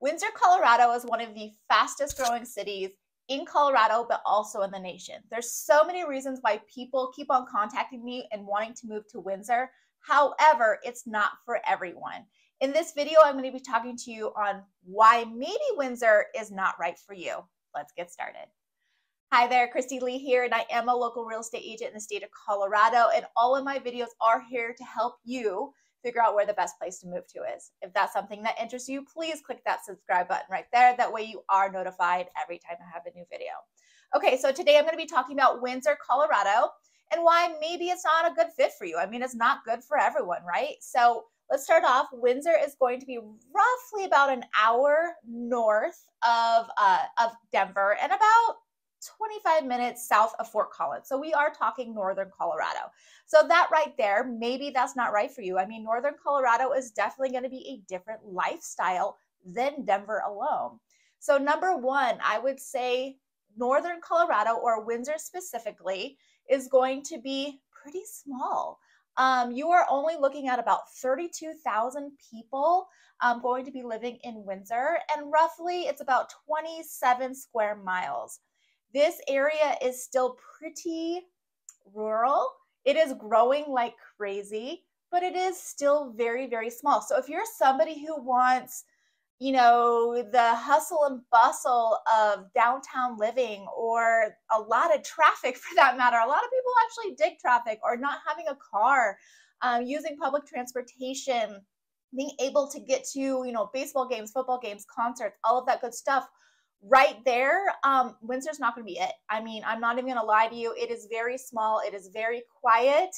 Windsor, Colorado is one of the fastest growing cities in Colorado, but also in the nation. There's so many reasons why people keep on contacting me and wanting to move to Windsor. However, it's not for everyone. In this video, I'm going to be talking to you on why maybe Windsor is not right for you. Let's get started. Hi there, Christy Lee here, and I am a local real estate agent in the state of Colorado, and all of my videos are here to help you figure out where the best place to move to is. If that's something that interests you, please click that subscribe button right there. That way you are notified every time I have a new video. Okay, so today I'm going to be talking about Windsor, Colorado, and why maybe it's not a good fit for you. I mean, it's not good for everyone, right? So let's start off. Windsor is going to be roughly about an hour north of Denver and about 25 minutes south of Fort Collins. So we are talking northern Colorado. So that right there, maybe that's not right for you. I mean, northern Colorado is definitely going to be a different lifestyle than Denver alone. So number one, I would say northern Colorado, or Windsor specifically, is going to be pretty small. You are only looking at about 32,000 people going to be living in Windsor, and roughly it's about 27 square miles. This area is still pretty rural. It is growing like crazy, but it is still very, very small. So if you're somebody who wants, you know, the hustle and bustle of downtown living, or a lot of traffic for that matter, a lot of people actually dig traffic, or not having a car, using public transportation, being able to get to, you know, baseball games, football games, concerts, all of that good stuff. Right there, Windsor's not going to be it. I mean, I'm not even going to lie to you. It is very small. It is very quiet.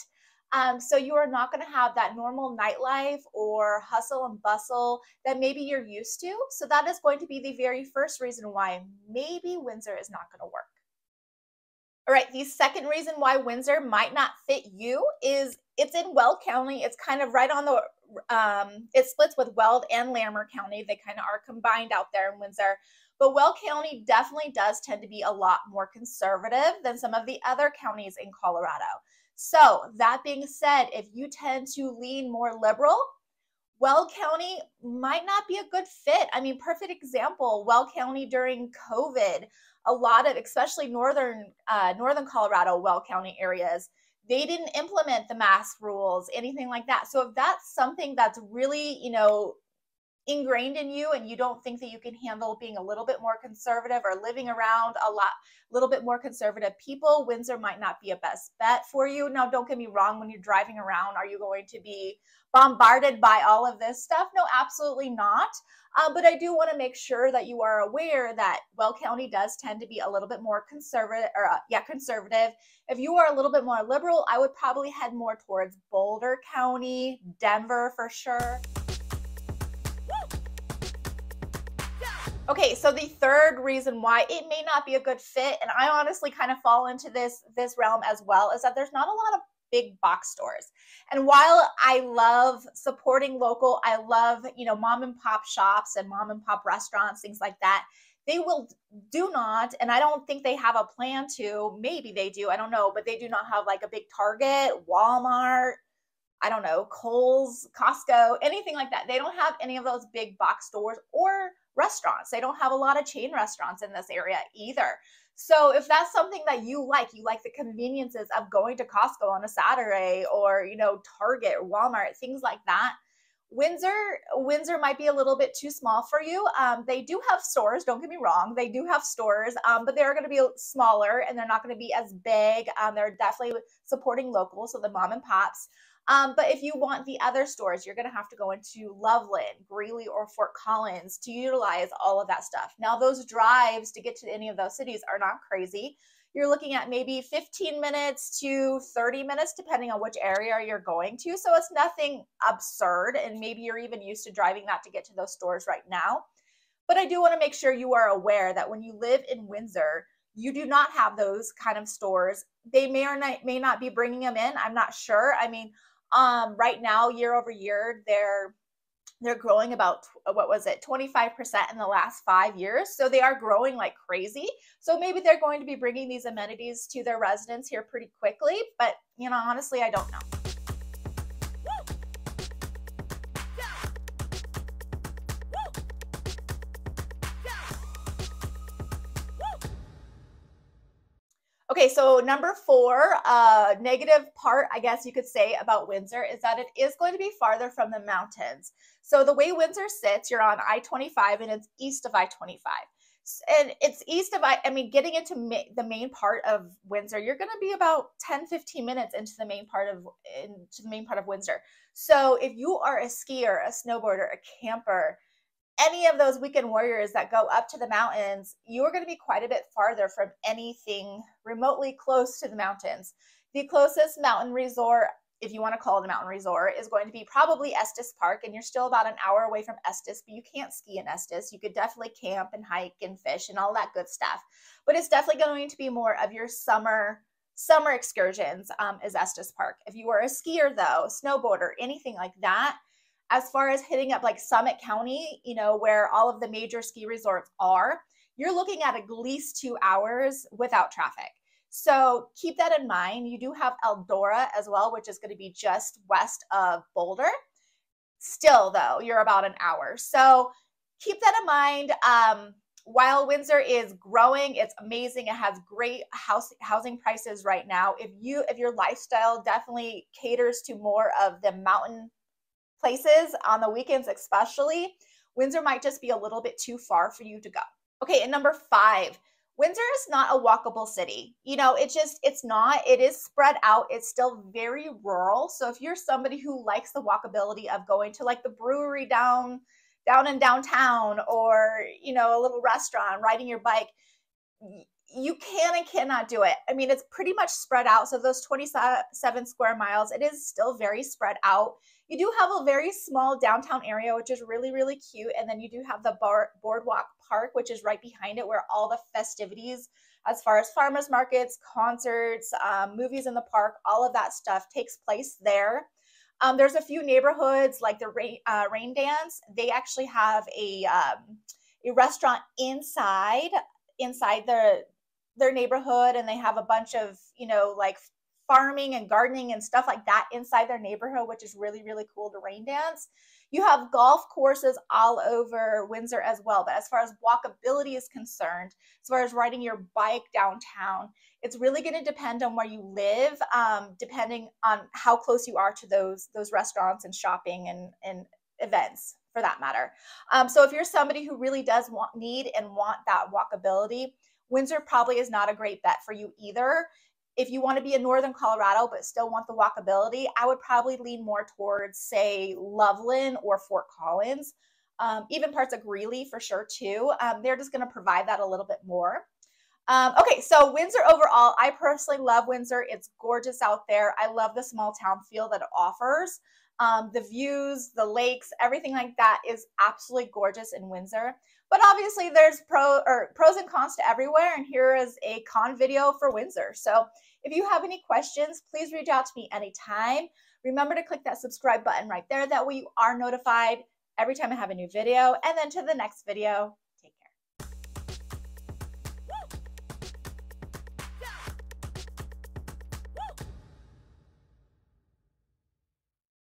So you are not going to have that normal nightlife or hustle and bustle that maybe you're used to. So that is going to be the very first reason why maybe Windsor is not going to work. All right, the second reason why Windsor might not fit you is it's in Weld County. It's kind of right on the, it splits with Weld and Larimer County. They kind of are combined out there in Windsor. But Weld County definitely does tend to be a lot more conservative than some of the other counties in Colorado. So that being said, if you tend to lean more liberal, Weld County might not be a good fit. I mean, perfect example, Weld County during COVID, a lot of, especially northern Colorado, Weld County areas, they didn't implement the mask rules, anything like that. So if that's something that's really, you know, ingrained in you, and you don't think that you can handle being a little bit more conservative or living around a little bit more conservative people, Windsor might not be a best bet for you. Now, don't get me wrong, when you're driving around, are you going to be bombarded by all of this stuff? No, absolutely not. But I do want to make sure that you are aware that Weld County does tend to be a little bit more conservative, or conservative. If you are a little bit more liberal, I would probably head more towards Boulder County, Denver for sure. Okay, so the third reason why it may not be a good fit, and I honestly kind of fall into this realm as well, is that there's not a lot of big box stores. And while I love supporting local, I love, you know, mom and pop shops and mom and pop restaurants, things like that, they do not, and I don't think they have a plan to, maybe they do, I don't know, but they do not have like a big Target, Walmart, I don't know, Kohl's, Costco, anything like that. They don't have any of those big box stores or restaurants. They don't have a lot of chain restaurants in this area either. So if that's something that you like the conveniences of going to Costco on a Saturday, or, you know, Target or Walmart, things like that, Windsor might be a little bit too small for you. They do have stores, don't get me wrong. They do have stores, but they're going to be smaller and they're not going to be as big. They're definitely supporting local, so the mom and pops. But if you want the other stores, you're going to have to go into Loveland, Greeley, or Fort Collins to utilize all of that stuff. Now, those drives to get to any of those cities are not crazy. You're looking at maybe 15 minutes to 30 minutes, depending on which area you're going to. So it's nothing absurd, and maybe you're even used to driving that to get to those stores right now. But I do want to make sure you are aware that when you live in Windsor, you do not have those kind of stores. They may or may not be bringing them in. I'm not sure. I mean, right now, year over year, they're growing about, what was it, 25% in the last 5 years. So they are growing like crazy. So maybe they're going to be bringing these amenities to their residents here pretty quickly. But, you know, honestly, I don't know. Okay, so number 4, negative part, I guess you could say, about Windsor is that it is going to be farther from the mountains. So the way Windsor sits, you're on I-25 and it's east of I-25. And it's east of I mean, getting into the main part of Windsor, you're going to be about 10-15 minutes into the main part of Windsor. So if you are a skier, a snowboarder, a camper, any of those weekend warriors that go up to the mountains, you are going to be quite a bit farther from anything remotely close to the mountains. The closest mountain resort, if you want to call it a mountain resort, is going to be probably Estes Park, and you're still about an hour away from Estes, but you can't ski in Estes. You could definitely camp and hike and fish and all that good stuff. But it's definitely going to be more of your summer excursions, is Estes Park. If you are a skier though, snowboarder, anything like that, as far as hitting up like Summit County, where all of the major ski resorts are, you're looking at least 2 hours without traffic. So keep that in mind. You do have Eldora as well, which is going to be just west of Boulder. Still though, you're about an hour. So keep that in mind. While Windsor is growing, it's amazing. It has great housing prices right now. If your lifestyle definitely caters to more of the mountain places on the weekends especially, Windsor might just be a little bit too far for you to go. Okay, and number 5, Windsor is not a walkable city. It's not. It is spread out. It's still very rural. So if you're somebody who likes the walkability of going to like the brewery down in downtown, or a little restaurant, riding your bike, you can and cannot do it. I mean, it's pretty much spread out. So those 27 square miles, it is still very spread out. You do have a very small downtown area, which is really, really cute. And then you do have the Boardwalk Park, which is right behind it, where all the festivities, as far as farmers markets, concerts, movies in the park, all of that stuff takes place there. There's a few neighborhoods like the Rain Dance. They actually have a restaurant inside their neighborhood, and they have a bunch of like farming and gardening and stuff like that inside their neighborhood, which is really, really cool to rain dance. You have golf courses all over Windsor as well. But as far as walkability is concerned, as far as riding your bike downtown, it's really going to depend on where you live, depending on how close you are to those restaurants and shopping and events, for that matter. So if you're somebody who really does need and want that walkability, Windsor probably is not a great bet for you either. If you want to be in northern Colorado but still want the walkability, I would probably lean more towards, say, Loveland or Fort Collins, even parts of Greeley for sure too. They're just going to provide that a little bit more. Okay, so Windsor overall, I personally love Windsor. It's gorgeous out there. I love the small town feel that it offers. The views, the lakes, everything like that is absolutely gorgeous in Windsor. But obviously there's pros and cons to everywhere, and here is a con video for Windsor. So if you have any questions, please reach out to me anytime. Remember to click that subscribe button right there. That way you are notified every time I have a new video. And then to the next video.